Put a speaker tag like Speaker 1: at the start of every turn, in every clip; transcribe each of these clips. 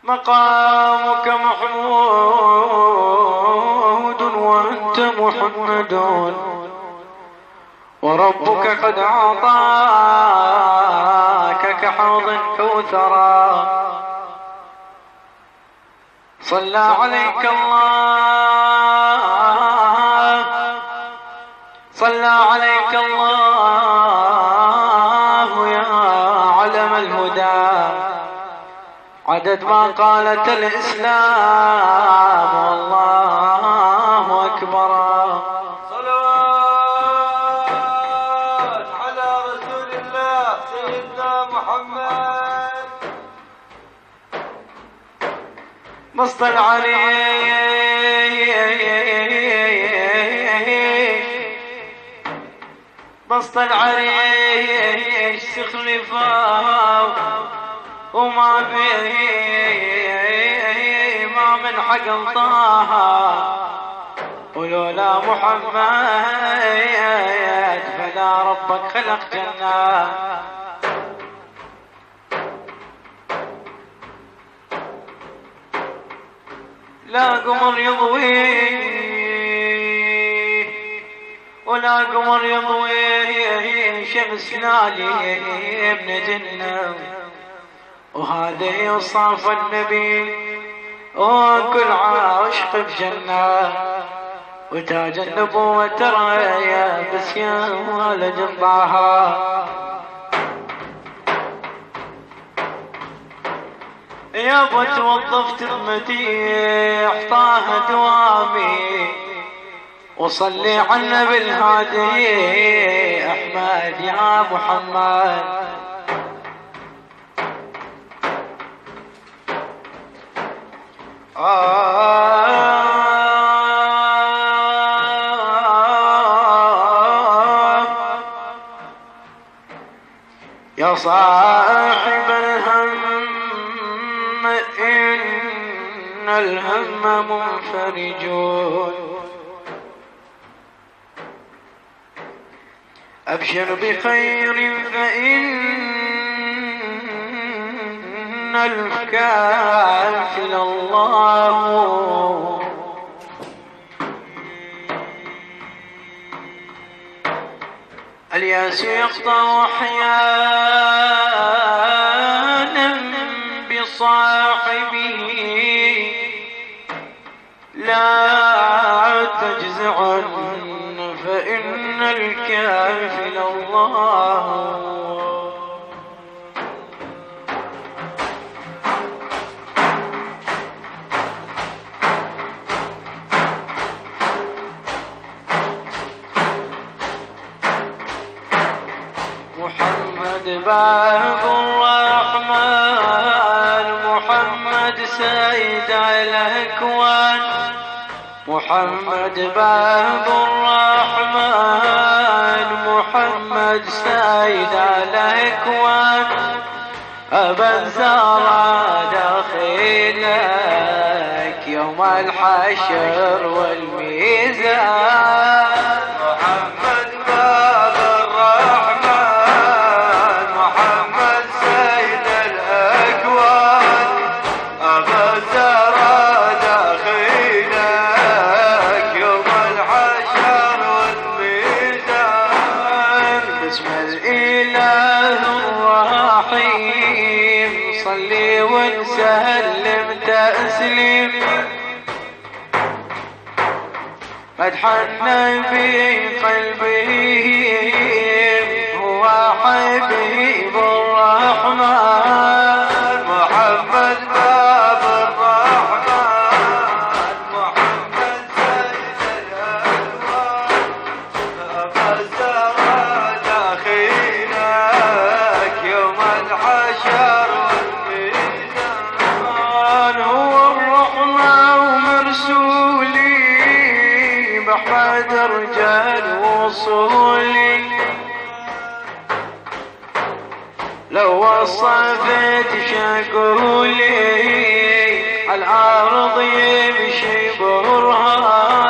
Speaker 1: مقامك محمود وأنت محمد، وربك قد أعطاك كحوض الكوثرا. صلى عليك الله، صلى عليك الله يا علم الهدى، عدد ما قالت الإسلام والله أكبر.
Speaker 2: صلوات على رسول الله سيدنا محمد.
Speaker 1: بسط العريش بسط العريش سخلفا وما بيه ما من حق طه، ولولا محمد فلا ربك خلق جنة. لا قمر يضوي ولا قمر يضوي شمس لالي ابن جنة، وهذا يوصف النبي وكل عاشق بجنة، وتاج النبوة ترى يا بس يا ولد الضاها. يابا توظفت المديح طه دوامي، وصلي على النبي الهادي أحمد يا محمد. يا صاحب الهم إن الهم منفرج، أبشر بخير فإن الكافل الله. الياس يقطع أحيانا بصاحبه، لا تجزعن فإن الكافل الله. محمد باب الرحمن، محمد سيد الأكوان، محمد باب الرحمن، محمد سيد الأكوان. أبا الزهراء داخلك يوم الحشر والميزان.
Speaker 2: محمد باب الرحمن، محمد سيد الأكوان. أبا الزهراء داخلك يوم الحشر والميزان.
Speaker 1: بسم الإله الرحيم صلي ونسلم تسليم، مدح النبي قلبي هو حبيب الرحمن.
Speaker 2: محمد باب الرحمن، محمد سيد الأكوان. أبا الزهراء داخلك يوم الحشر والميزان.
Speaker 1: هو الرحمة ومرسولي بأحمد رجال وصولي، لو وصفت شقولي الأرض يمشي برهان.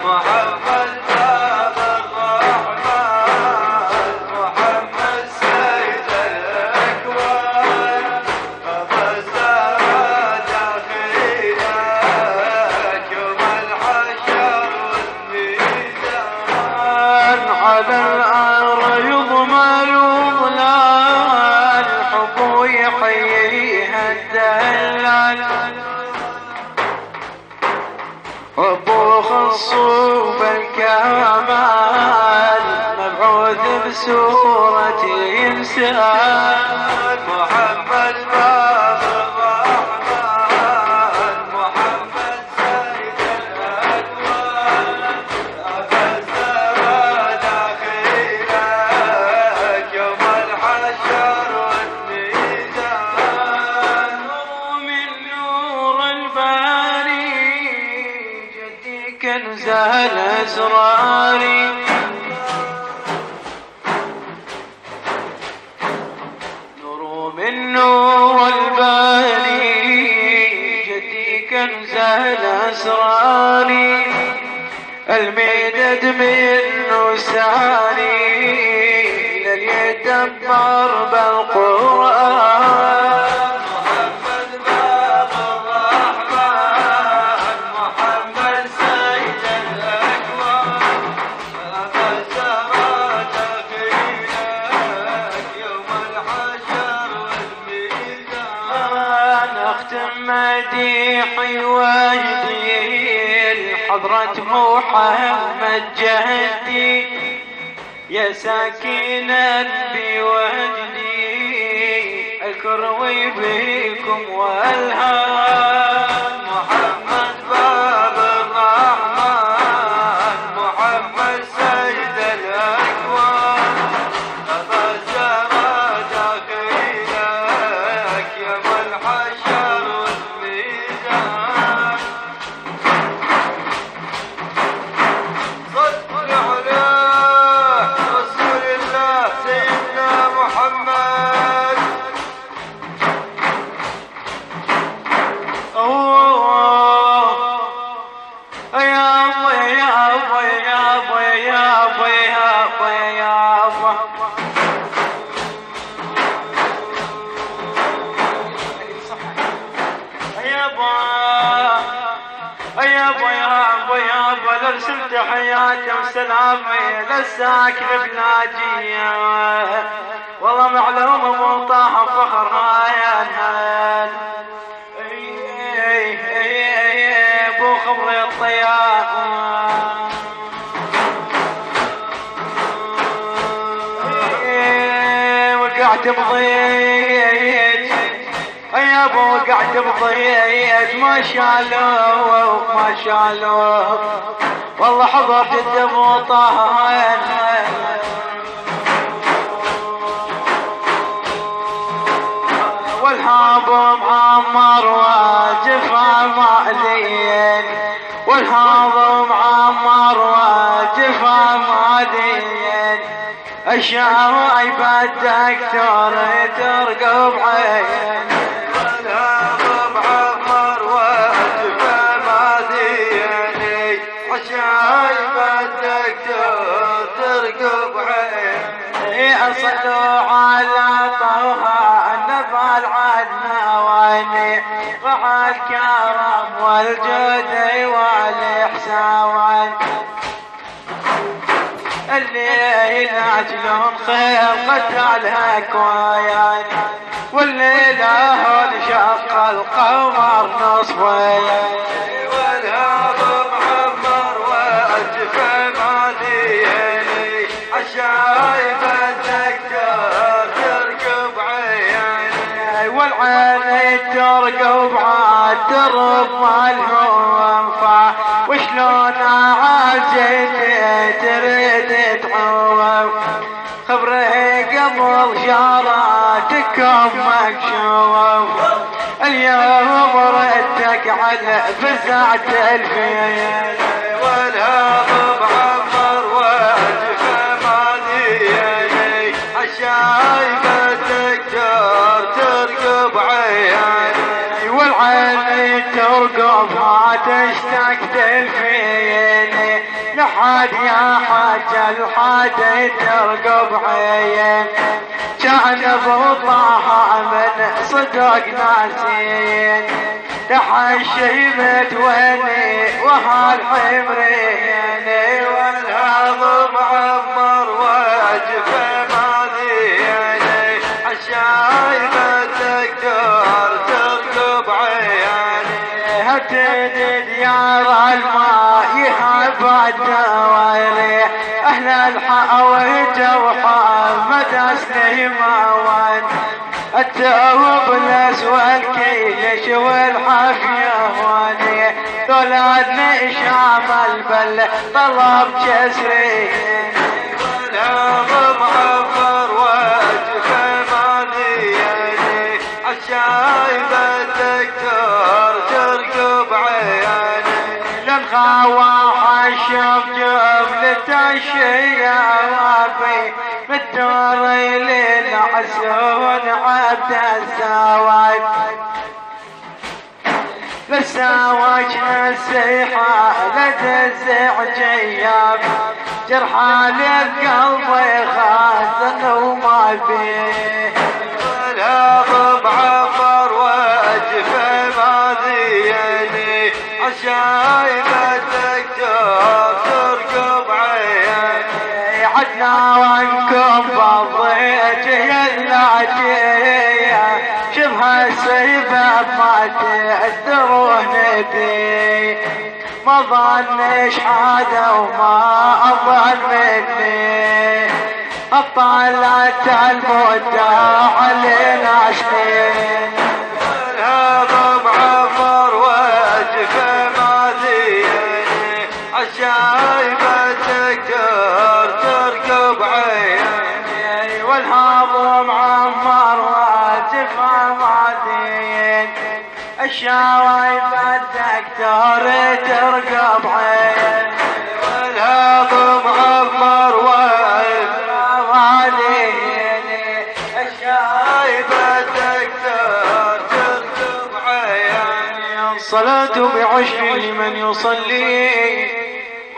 Speaker 2: محمد باب الرحمن، محمد سيد الأكوان. أبا الزهراء
Speaker 1: ويحييها الدلال ربو خصو بالكمال مبعوث بسورة إنسان
Speaker 2: محمد باب الرحمن محمد سيد الأكوان أبا الزمان أخيرك يوم الحشر والميزان
Speaker 1: من نور الباري جدي كنز الأسرار من نور الباري جدي كنز الأسرار المدد منه ساري لليدبر بالقرآن
Speaker 2: محمد باب الرحمن محمد سيد الأكوان أبا الزمان أخيرك يوم الحشر والميزان
Speaker 1: أختم مديحي وجدي حضرة محمد جهدي يا ساكنا بوجدي أكروي بكم والهام
Speaker 2: محمد باب الرحمن محمد سيد الأكوان أبا الزمان أخيرك يوم الحشر والميزان صل على رسول الله سيدنا محمد
Speaker 1: ارسلت حياتي وسلامي للساكن بناجية والله معلوم ابو طه فخر رايان ابو خبر الطيار وقعت بضيج يا ابو وقعت بضيج ما شالوه ما شالوه والله حضر جد ابو طه والهاب معمر واجف عمالين والهاب معمر واجف عمالين الشاوي بالدكتور ترقب عين
Speaker 2: والهاب معمر واجف عمالين عشايب الدكتور ترقب عين
Speaker 1: صلوا على طه النبى العدناوي مع الكرم والجود والإحسان اللي لاجلهم خير قتلها كويان والليلة انشق القمر نصفين
Speaker 2: والهاب معمر واجف ماليني عشايب الدكتور ترقب عيني
Speaker 1: والعين ترقب عاد ترب مالهم وشلون عاجل تريد تعوم خبره قبل شاراتكم مكشوف اليوم ردك على فزعة الفيل
Speaker 2: والهاب معمر واجف ماليني عشايب الدكتور ترقب عيني
Speaker 1: والعين ترقب ما تشتاق تلفيني لحد يا حاج الحاد ترقب عين كان ابو طه من صدق ناسين تحشيمت ويني وهالحمريني
Speaker 2: والهاب معمر واجف ماليني عشايب الدكتور
Speaker 1: ابتدي ديار الماء يهاب الدواري اهل الحاوجه وحمد سليمان التوب الاسود كيش والحافيه واني ذولادني شام البل طلب جسري
Speaker 2: والهاب معفر وجهه ماضياني عالشايب الدكتور ترقب عياني
Speaker 1: لنخاوى الشوف جملة الشيابي بالدور ليل حسون عبد السواد بالسواج نسيحة لتزع جياب جرحاني بقلبي خاصن وما فيه
Speaker 2: والهاب معفر وجهه ماضياني عالشايب الدكتور ترقب عياني
Speaker 1: عدنا وانكم بالضيج اللاجية شبه السيباب ما تأثرون بي ما ظنش حدا وما أظن مني اطلعت المدة علينا سنين
Speaker 2: والهاب معفر وجهه ماضياني عالشايب الدكتور ترقب عياني
Speaker 1: والهاب معمر واتفع مادين الشوايب الدكتور ترقب عين
Speaker 2: والهاب معفر وجهه
Speaker 1: مادين
Speaker 2: الشايب الدكتور ترقب عياني
Speaker 1: الصلاة بعشر لمن يصلي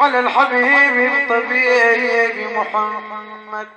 Speaker 1: على الحبيب الطبيب محمد